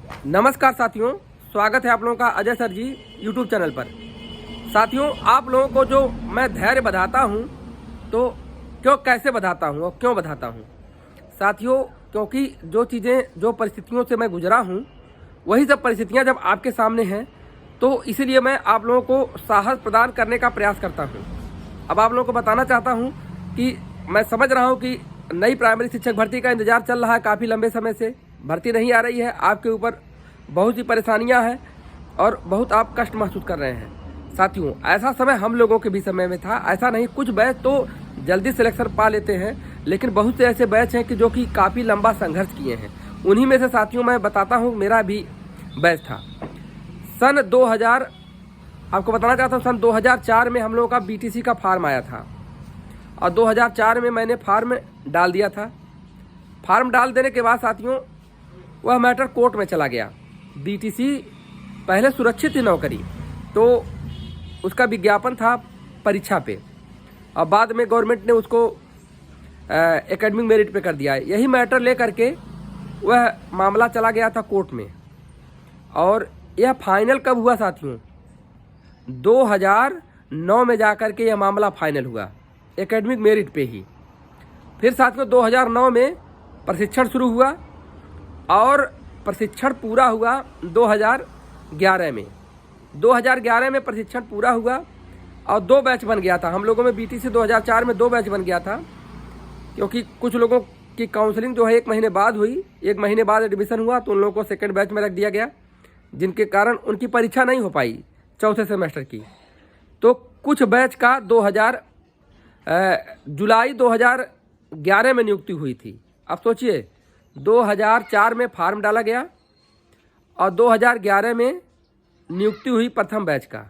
नमस्कार साथियों, स्वागत है आप लोगों का अजय सर जी यूट्यूब चैनल पर। साथियों, आप लोगों को जो मैं धैर्य बधाता हूं तो कैसे बधाता हूं और क्यों बधाता हूं साथियों, क्योंकि जो चीज़ें जो परिस्थितियों से मैं गुजरा हूं वही सब परिस्थितियां जब आपके सामने हैं तो इसीलिए मैं आप लोगों को साहस प्रदान करने का प्रयास करता हूं। अब आप लोगों को बताना चाहता हूं कि मैं समझ रहा हूं कि नई प्राइमरी शिक्षक भर्ती का इंतजार चल रहा है, काफ़ी लंबे समय से भर्ती नहीं आ रही है, आपके ऊपर बहुत सी परेशानियां हैं और बहुत आप कष्ट महसूस कर रहे हैं। साथियों, ऐसा समय हम लोगों के भी समय में था, ऐसा नहीं, कुछ बैच तो जल्दी सिलेक्शन पा लेते हैं लेकिन बहुत से ऐसे बैच हैं कि जो कि काफ़ी लंबा संघर्ष किए हैं। उन्हीं में से साथियों मैं बताता हूं, मेरा भी बैच था सन 2000, आपको बताना चाहता हूं सन 2004 में हम लोगों का बीटीसी का फार्म आया था और 2004 में मैंने फार्म डाल दिया था। फार्म डाल देने के बाद साथियों वह मैटर कोर्ट में चला गया। बीटीसी पहले सुरक्षित थी नौकरी, तो उसका विज्ञापन था परीक्षा पे और बाद में गवर्नमेंट ने उसको एकेडमिक मेरिट पे कर दिया। यही मैटर ले करके वह मामला चला गया था कोर्ट में और यह फाइनल कब हुआ साथियों? 2009 में जा कर के यह मामला फाइनल हुआ एकेडमिक मेरिट पे ही। फिर साथियों 2009 में प्रशिक्षण शुरू हुआ और प्रशिक्षण पूरा हुआ 2011 में। 2011 में प्रशिक्षण पूरा हुआ और 2 बैच बन गया था हम लोगों में। बीटीसी 2004 में 2 बैच बन गया था क्योंकि कुछ लोगों की काउंसलिंग जो है 1 महीने बाद हुई, 1 महीने बाद एडमिशन हुआ तो उन लोगों को सेकंड बैच में रख दिया गया, जिनके कारण उनकी परीक्षा नहीं हो पाई चौथे सेमेस्टर की। तो कुछ बैच का जुलाई 2011 में नियुक्ति हुई थी। अब सोचिए 2004 में फार्म डाला गया और 2011 में नियुक्ति हुई प्रथम बैच का,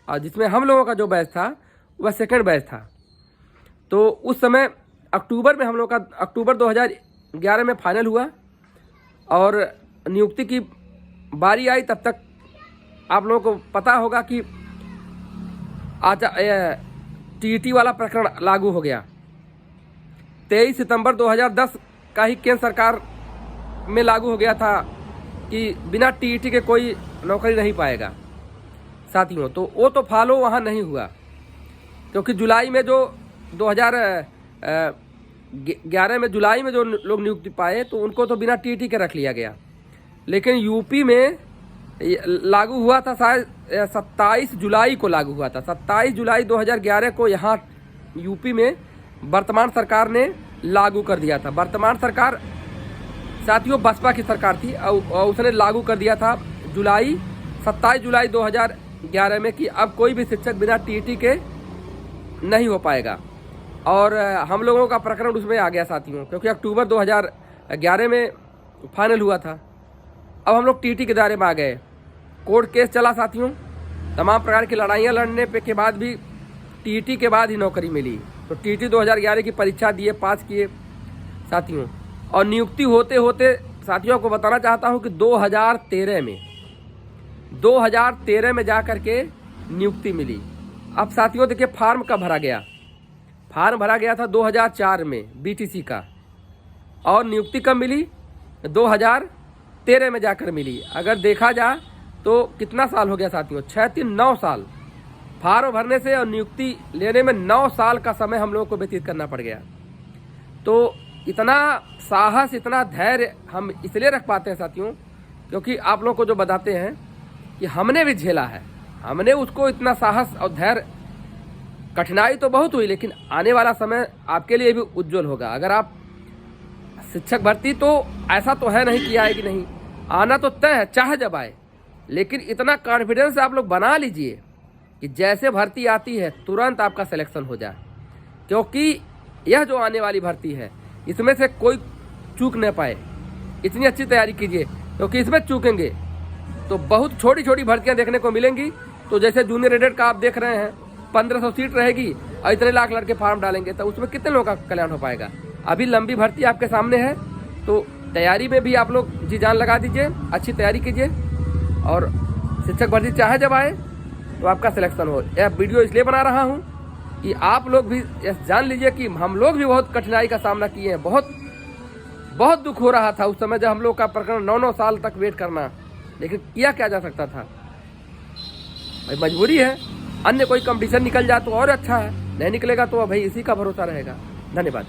और जिसमें हम लोगों का जो बैच था वह सेकंड बैच था। तो उस समय अक्टूबर में हम लोग का अक्टूबर 2011 में फाइनल हुआ और नियुक्ति की बारी आई। तब तक आप लोगों को पता होगा कि टीईटी वाला प्रकरण लागू हो गया। 23 सितंबर 2010 का ही केंद्र सरकार में लागू हो गया था कि बिना टीईटी के कोई नौकरी नहीं पाएगा साथियों। तो वो तो फॉलो वहाँ नहीं हुआ क्योंकि जुलाई में जो 2011 में जुलाई में जो लोग नियुक्ति पाए तो उनको तो बिना टीईटी के रख लिया गया। लेकिन यूपी में लागू हुआ था शायद 27 जुलाई को लागू हुआ था। 27 जुलाई 2011 को यहाँ यूपी में वर्तमान सरकार ने लागू कर दिया था। वर्तमान सरकार साथियों बसपा की सरकार थी और उसने लागू कर दिया था 27 जुलाई 2011 में कि अब कोई भी शिक्षक बिना टीईटी के नहीं हो पाएगा। और हम लोगों का प्रकरण उसमें आ गया साथियों, क्योंकि अक्टूबर 2011 में फाइनल हुआ था। अब हम लोग टीईटी के दायरे में आ गए। कोर्ट केस चला साथियों, तमाम प्रकार की लड़ाइयाँ लड़ने पे के बाद भी टीईटी के बाद ही नौकरी मिली। तो टीईटी 2011 की परीक्षा दिए, पास किए साथियों, और नियुक्ति होते होते साथियों को बताना चाहता हूं कि 2013 में जा कर के नियुक्ति मिली। अब साथियों देखिए फार्म कब भरा गया? फार्म भरा गया था 2004 में बीटीसी का, और नियुक्ति कब मिली? 2013 में जाकर मिली। अगर देखा जाए तो कितना साल हो गया साथियों? 9 साल। फार्म भरने से और नियुक्ति लेने में 9 साल का समय हम लोगों को व्यतीत करना पड़ गया। तो इतना साहस, इतना धैर्य हम इसलिए रख पाते हैं साथियों क्योंकि आप लोगों को जो बताते हैं कि हमने भी झेला है, हमने उसको इतना साहस और धैर्य, कठिनाई तो बहुत हुई लेकिन आने वाला समय आपके लिए भी उज्जवल होगा। अगर आप शिक्षक भर्ती तो ऐसा तो है नहीं कि आएगी नहीं, आना तो तय है चाहे जब आए, लेकिन इतना कॉन्फिडेंस आप लोग बना लीजिए कि जैसे भर्ती आती है तुरंत आपका सिलेक्शन हो जाए, क्योंकि यह जो आने वाली भर्ती है इसमें से कोई चूक न पाए। इतनी अच्छी तैयारी कीजिए क्योंकि इसमें चूकेंगे तो बहुत छोटी छोटी भर्तियां देखने को मिलेंगी। तो जैसे जूनियर एडेड का आप देख रहे हैं 1500 सीट रहेगी और इतने लाख लड़के फार्म डालेंगे तो उसमें कितने लोगों का कल्याण हो पाएगा? अभी लंबी भर्ती आपके सामने है, तो तैयारी में भी आप लोग जी जान लगा दीजिए, अच्छी तैयारी कीजिए और शिक्षक भर्ती चाहे जब आए तो आपका सिलेक्शन हो। यह वीडियो इसलिए बना रहा हूँ कि आप लोग भी जान लीजिए कि हम लोग भी बहुत कठिनाई का सामना किए हैं, बहुत बहुत दुख हो रहा था उस समय जब हम लोग का प्रकरण 9-9 साल तक वेट करना, लेकिन किया क्या जा सकता था भाई, मजबूरी है। अन्य कोई कंपटीशन निकल जाए तो और अच्छा है, नहीं निकलेगा तो भाई इसी का भरोसा रहेगा। धन्यवाद।